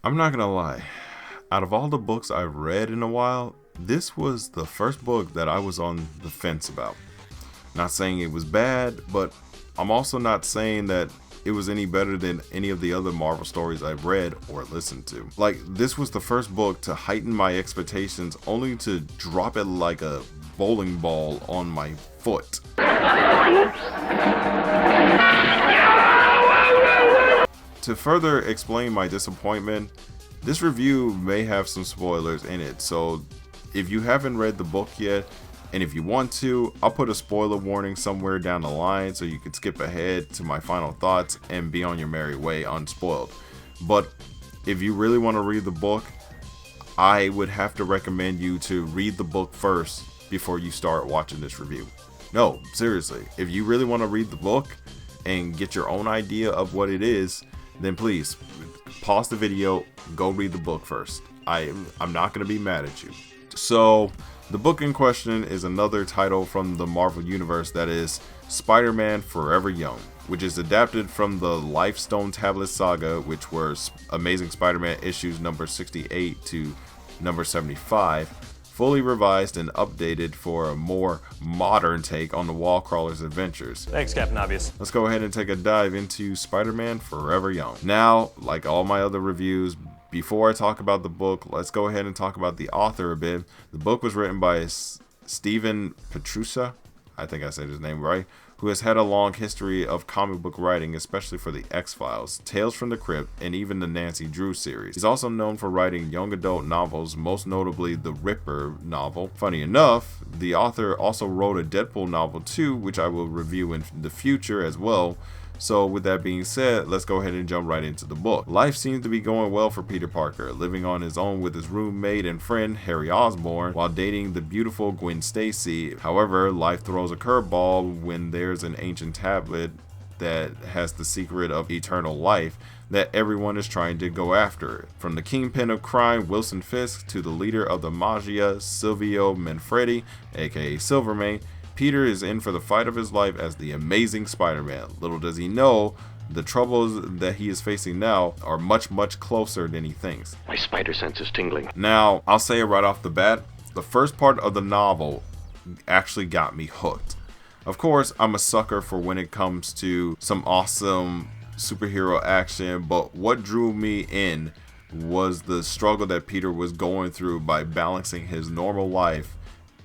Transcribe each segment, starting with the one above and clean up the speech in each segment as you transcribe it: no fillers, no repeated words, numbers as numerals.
I'm not gonna lie, out of all the books I've read in a while, this was the first book that I was on the fence about. Not saying it was bad, but I'm also not saying that it was any better than any of the other Marvel stories I've read or listened to. Like, this was the first book to heighten my expectations only to drop it like a bowling ball on my foot. To further explain my disappointment, this review may have some spoilers in it, so if you haven't read the book yet, and if you want to, I'll put a spoiler warning somewhere down the line so you can skip ahead to my final thoughts and be on your merry way unspoiled. But if you really want to read the book, I would have to recommend you to read the book first before you start watching this review. No, seriously, if you really want to read the book and get your own idea of what it is, then please pause the video, go read the book first. I'm not going to be mad at you. So the book in question is another title from the Marvel Universe, that is Spider-Man Forever Young, which is adapted from the Lifestone Tablet Saga, which were Amazing Spider-Man issues number 68 to number 75, fully revised and updated for a more modern take on the Wall Crawler's adventures. Thanks, Captain Obvious. Let's go ahead and take a dive into Spider-Man Forever Young. Now, like all my other reviews, before I talk about the book, let's go ahead and talk about the author a bit. The book was written by Stephen Petrusa, I think I said his name right, who has had a long history of comic book writing, especially for the X-Files, Tales from the Crypt, and even the Nancy Drew series. He's also known for writing young adult novels, most notably the Ripper novel. Funny enough, the author also wrote a Deadpool novel too, which I will review in the future as well. So with that being said, let's go ahead and jump right into the book. Life seems to be going well for Peter Parker, living on his own with his roommate and friend Harry Osborn while dating the beautiful Gwen Stacy. However, life throws a curveball when there's an ancient tablet that has the secret of eternal life that everyone is trying to go after. From the kingpin of crime, Wilson Fisk, to the leader of the Maggia, Silvio Manfredi, aka Silvermane, Peter is in for the fight of his life as the Amazing Spider-Man. Little does he know, the troubles that he is facing now are much, much closer than he thinks. My spider sense is tingling. Now, I'll say it right off the bat, the first part of the novel actually got me hooked. Of course, I'm a sucker for when it comes to some awesome superhero action, but what drew me in was the struggle that Peter was going through by balancing his normal life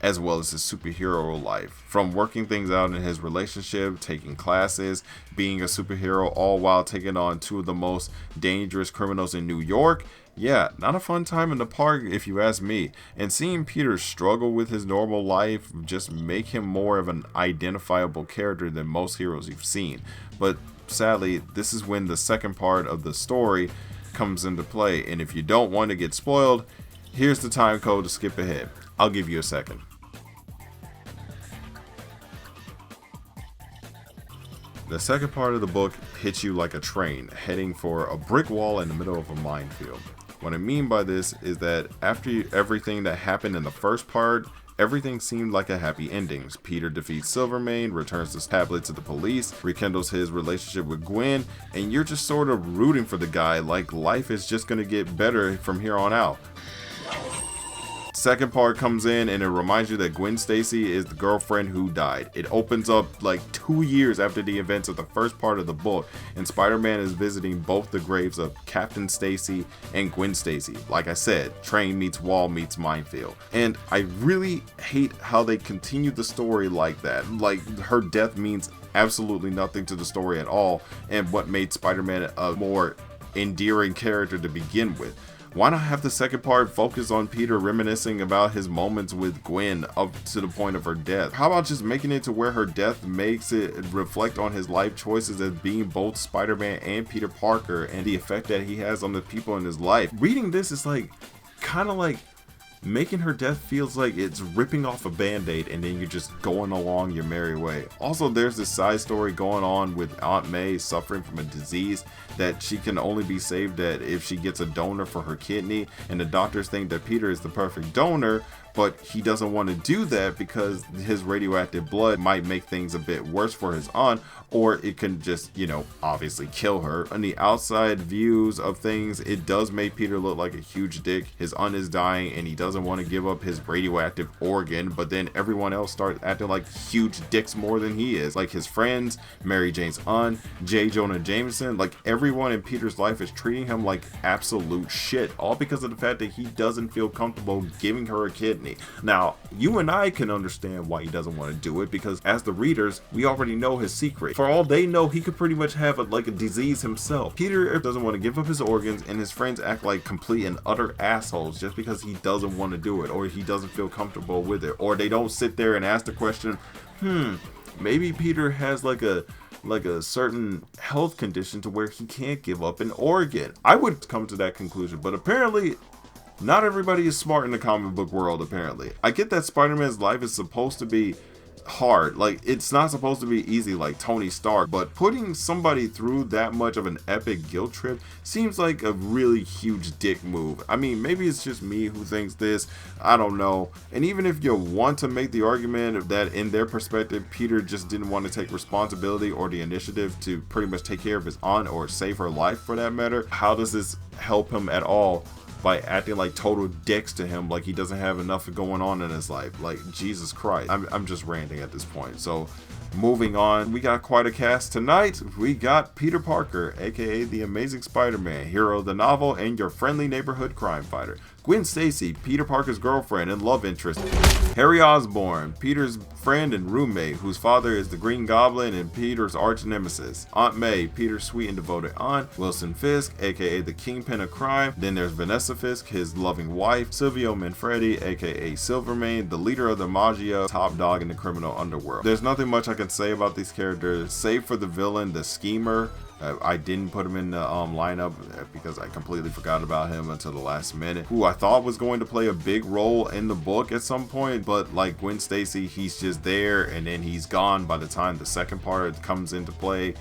as well as his superhero life. From working things out in his relationship, taking classes, being a superhero, all while taking on two of the most dangerous criminals in New York. Yeah, not a fun time in the park if you ask me. And seeing Peter struggle with his normal life just make him more of an identifiable character than most heroes you've seen. But sadly, this is when the second part of the story comes into play. And if you don't want to get spoiled, here's the time code to skip ahead. I'll give you a second. The second part of the book hits you like a train heading for a brick wall in the middle of a minefield. What I mean by this is that after everything that happened in the first part, everything seemed like a happy ending. Peter defeats Silvermane, returns his tablet to the police, rekindles his relationship with Gwen, and you're just sort of rooting for the guy like life is just going to get better from here on out. Second part comes in and it reminds you that Gwen Stacy is the girlfriend who died. It opens up like 2 years after the events of the first part of the book, and Spider-Man is visiting both the graves of Captain Stacy and Gwen Stacy. Like I said, train meets wall meets minefield. And I really hate how they continue the story like that. Like, her death means absolutely nothing to the story at all, and what made Spider-Man a more endearing character to begin with. Why not have the second part focus on Peter reminiscing about his moments with Gwen up to the point of her death? How about just making it to where her death makes it reflect on his life choices as being both Spider-Man and Peter Parker and the effect that he has on the people in his life? Reading this is like, kind of like making her death feels like it's ripping off a band-aid and then you're just going along your merry way. Also, there's this side story going on with Aunt May suffering from a disease that she can only be saved at if she gets a donor for her kidney, and the doctors think that Peter is the perfect donor, but he doesn't want to do that because his radioactive blood might make things a bit worse for his aunt, or it can just, you know, obviously kill her. On the outside views of things, it does make Peter look like a huge dick. His aunt is dying and he doesn't want to give up his radioactive organ, but then everyone else starts acting like huge dicks more than he is. Like his friends, Mary Jane's aunt, J. Jonah Jameson, like everyone in Peter's life is treating him like absolute shit, all because of the fact that he doesn't feel comfortable giving her a kidney. Now, you and I can understand why he doesn't want to do it, because as the readers, we already know his secret. For all they know, he could pretty much have a disease himself. Peter doesn't want to give up his organs, and his friends act like complete and utter assholes just because he doesn't want to do it, or he doesn't feel comfortable with it, or they don't sit there and ask the question, maybe Peter has like a certain health condition to where he can't give up an organ. I would come to that conclusion, but apparently not everybody is smart in the comic book world. Apparently, I get that Spider-Man's life is supposed to be hard, like it's not supposed to be easy like Tony Stark, but putting somebody through that much of an epic guilt trip seems like a really huge dick move. I mean, maybe it's just me who thinks this, I don't know. And even if you want to make the argument that in their perspective Peter just didn't want to take responsibility or the initiative to pretty much take care of his aunt or save her life for that matter, how does this help him at all by acting like total dicks to him, like he doesn't have enough going on in his life? Like, Jesus Christ. I'm just ranting at this point. So moving on, we got quite a cast tonight. We got Peter Parker, aka the Amazing Spider-Man, hero of the novel and your friendly neighborhood crime fighter. Gwen Stacy, Peter Parker's girlfriend and love interest. Harry Osborn, Peter's friend and roommate, whose father is the Green Goblin and Peter's arch nemesis. Aunt May, Peter's sweet and devoted aunt. Wilson Fisk, aka the Kingpin of crime. Then there's Vanessa Fisk, his loving wife. Silvio Manfredi, aka Silvermane, the leader of the Maggia, top dog in the criminal underworld. There's nothing much I can say about these characters, save for the villain, the schemer. I didn't put him in the lineup because I completely forgot about him until the last minute, who I thought was going to play a big role in the book at some point, but like Gwen Stacy, he's just there and then he's gone by the time the second part comes into play,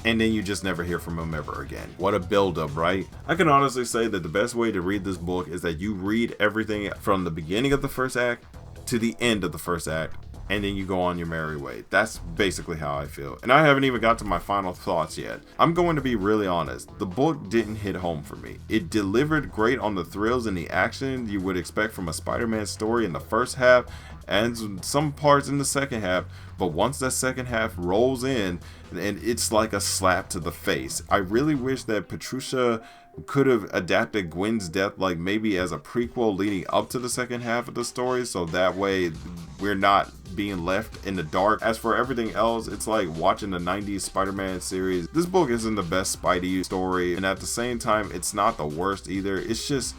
and then you just never hear from him ever again. What a build-up, right? I can honestly say that the best way to read this book is that you read everything from the beginning of the first act to the end of the first act, and then you go on your merry way. That's basically how I feel. And I haven't even got to my final thoughts yet. I'm going to be really honest. The book didn't hit home for me. It delivered great on the thrills and the action you would expect from a Spider-Man story in the first half and some parts in the second half. But once that second half rolls in, and it's like a slap to the face. I really wish that Patricia could have adapted Gwen's death like maybe as a prequel leading up to the second half of the story, so that way we're not being left in the dark. As for everything else, it's like watching the 90s Spider-Man series. This book isn't the best Spidey story, and at the same time it's not the worst either. It's just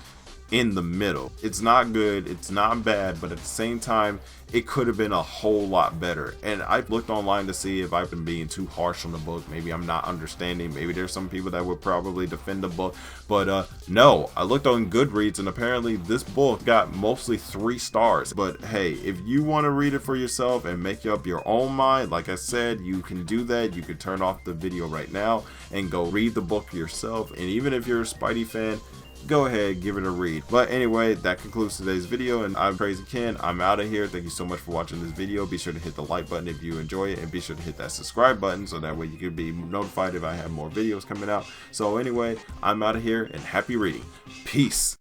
in the middle. It's not good, it's not bad, but at the same time it could have been a whole lot better. And I've looked online to see if I've been being too harsh on the book. Maybe I'm not understanding. Maybe there's some people that would probably defend the book, but no, I looked on Goodreads and apparently this book got mostly 3 stars. But hey, if you want to read it for yourself and make up your own mind, like I said, you can do that. You can turn off the video right now and go read the book yourself. And even if you're a Spidey fan, go ahead, give it a read. But anyway, that concludes today's video, and I'm Crazy Ken. I'm out of here. Thank you so much for watching this video. Be sure to hit the like button if you enjoy it, and be sure to hit that subscribe button so that way you can be notified if I have more videos coming out. So anyway, I'm out of here, and happy reading. Peace.